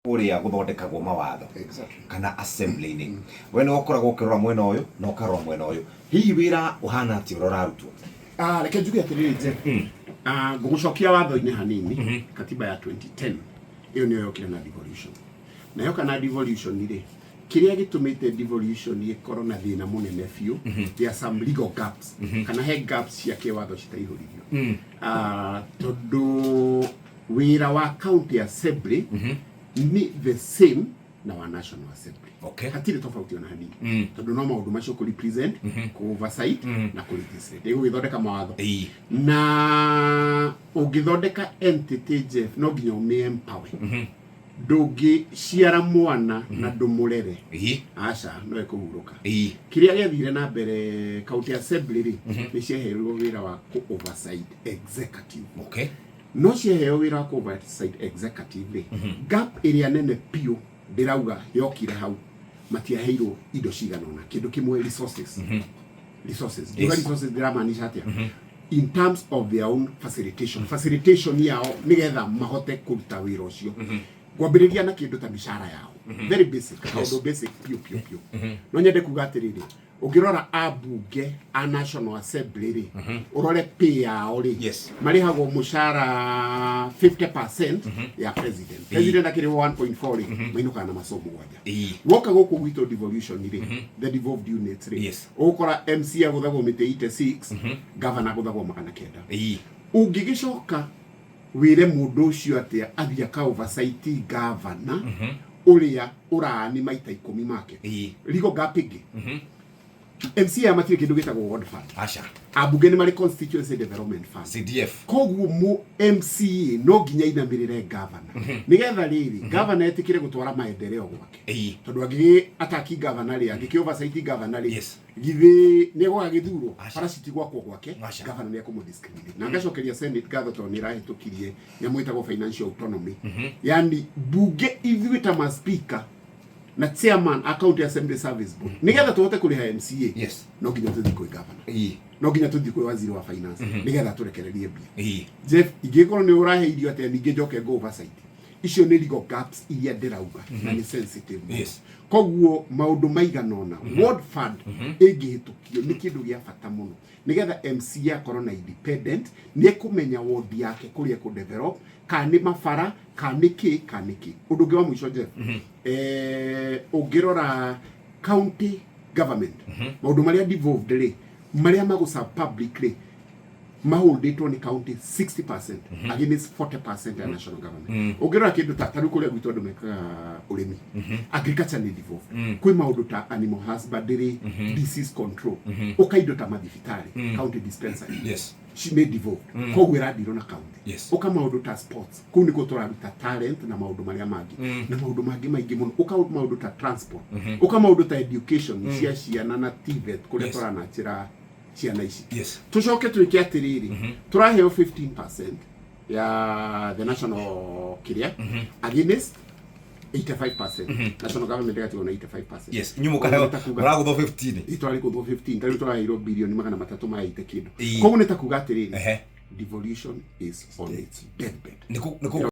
uria guthondekagwo mawatho kana assembly-ini we no ukoragwo ukirora mwena uyu no ukarora mwena uyu hihi wira uhana ati urarutwo reke njuge atiriri ngugucokia watho-ini hanini katiba ya 2010 iyo niyo yokire na devolution na yoka na devolution ri kiria gitumite devolution ikorwo na thina munene fiu there some legal gaps kana he gaps cia kiwatho citaihuririo tondu wira wa county assembly ni the same na wa national assembly. Okay. Hatire tofauti ona hanini. Tondu no maundu macio ku represent, ku oversight na ku legislate. Ego githondeka mawatho. Na ugithondeka entity Jeff no nginya umi empower. Ndugi ciara mwana na ndumurere. Aca no ekuhuruka. Kiria gethire na mbere county assembly ri ni cieheirwo wira wa ku oversight executive. Okay. No cieheo wira wa ku oversight executive gap area nene pio ndirauga yokire hau matiaheiruo indo cigana ona kindu kimwe resources. Resources. Yes. Resources ndiramaanisha atia in terms of their own facilitation yao nigetha mahote kuruta wira ucio gwambiriria na kindu ta mishara yao very basic. Yes. Basic pio no nyende kuga atiriri ungirora abunge a national assembly ri urore pay yao ri marihagwo mushara 50% ya president akiri 1.4 ri mainuka na masomo gwanja woka goku gwito devolution ri the devolved units ri ukora MC aguthagwo mite 86 governor aguthagwo magana kenda ungigicoka wire mundu ucio atia athia ka oversight governor uria urani maita 10 make legal gap igi MC amatire kindu gitagwo Ward Fund. Acha. Abunge ni mari constituency development fund. CDF. Koguo mu MC no ginya inamirire governor. Nigetha riri governor etikire gutwara maendeleo gwake. Tondu agi ataki governor ri agi oversight governor ri. Githi ni gwa githuro parasiti gwakwo gwake governor ni akumudiscriminate. Na ngacokeria Senate gatho to ni rahitukirie nyamwitagwo financial autonomy. Yani bunge ithuita ma speaker na chairman account assembly service board nigetha tuhote kuriha MCA no nginya tuthi kwi governor no nginya tuthi kwi waziri wa finance nigetha turekererie mbia Jeff ingikoro ni uraheirio atia ninge njoke go oversight icio ni legal gaps iria ndirauga na ni sensitive koguo maundu maiganona Ward Fund ingihitukio ni kindu gia bata muno nigetha MCA akorwo na independent ni kumenya ward yake kuria ku develop kani mafara kaniki undu ngi wa mwisho Jeff ungirora county government maundu maria devolved ri maria magusa publicly maholdetwo ni county 60% against 40% ya national government ungirora kindu ta taru kuria gwitu andu meka urimi agriculture ni devolved kwi maundu ta animal husbandry disease control ukaindo ta mathibitari county dispensary she made devolved koguo iradirwo na county uka maundu ta sports kuu niko turaruta talent na maundu maria mangi na maundu mangi maingi muno uka maundu ta transport uka maundu ta education cia ciana na TVET kuria turanachira ciana ici tucoke twike atiriri turaheo 15% ya the national kiria against 85%. National government got on 85%. Nyumuka heo muragutho 15 itwari kutho 15 tari turairo bilioni magana matatu ma ite kindu koguo nitakuga atiriri devolution is on its deathbed.